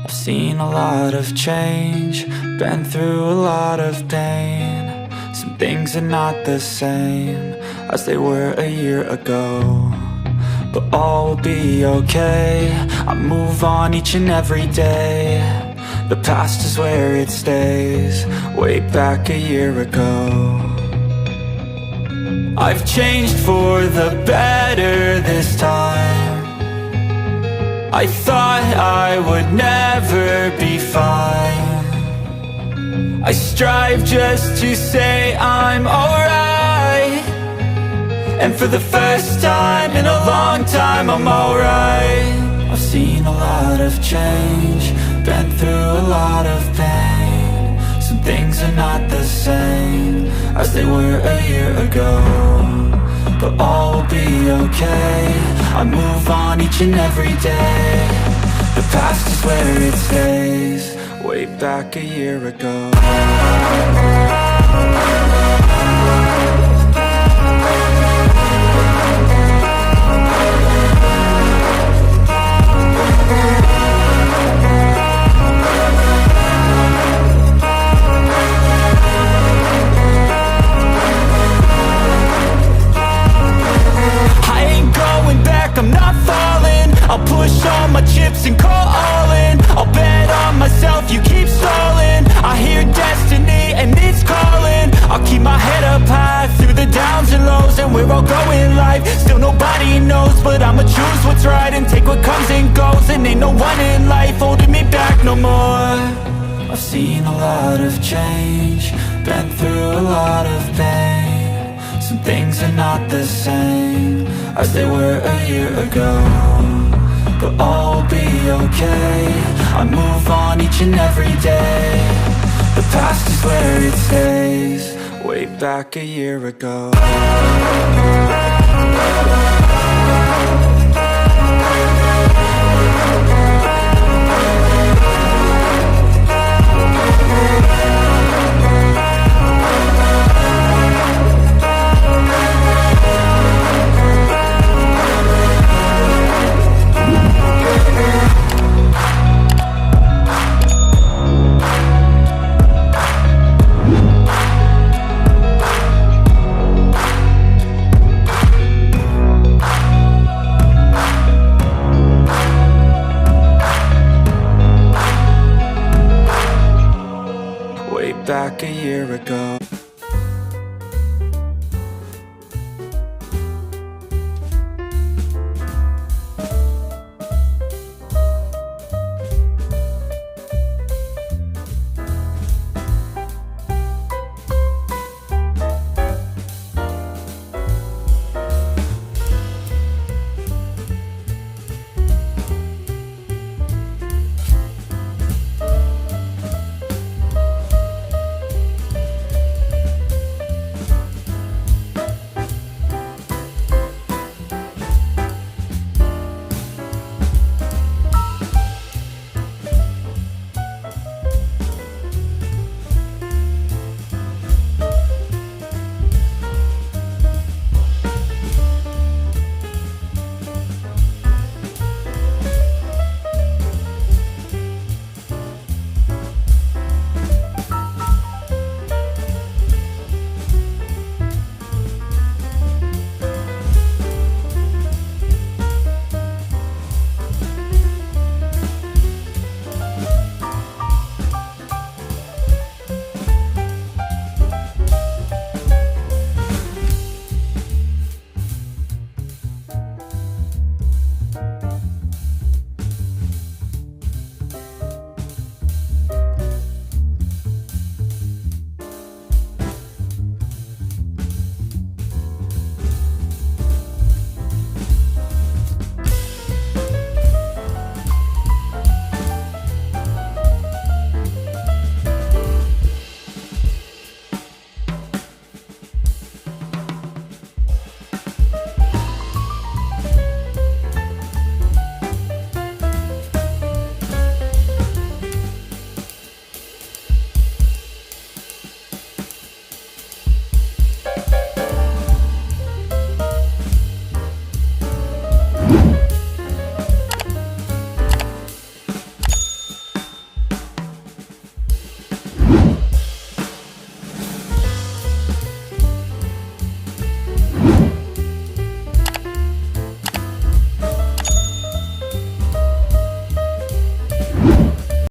I've seen a lot of change, been through a lot of pain. Some things are not the same as they were a year ago, but all will be okay. I move on each and every day. The past is where it stays, way back a year ago. I've changed for the better this time. I thought I would never be fine. I strive just to say I'm alright, and for the first time in a long time I'm alright. I've seen a lot of change, been through a lot of pain. Some things are not the same as they were a year ago, but all will be okay. I move on each and every day. The past is where it stays, way back a year ago. I'm not falling, I'll push all my chips and call all in. I'll bet on myself, you keep stalling. I hear destiny and it's calling. I'll keep my head up high through the downs and lows, and we're all going live. Still nobody knows, but I'ma choose what's right and take what comes and goes. And ain't no one in life holding me back no more. I've seen a lot of change, been through a lot of pain. Some things are not the same as they were a year ago, but all will be okay. I move on each and every day. The past is where it stays, way back a year ago. Back a year ago.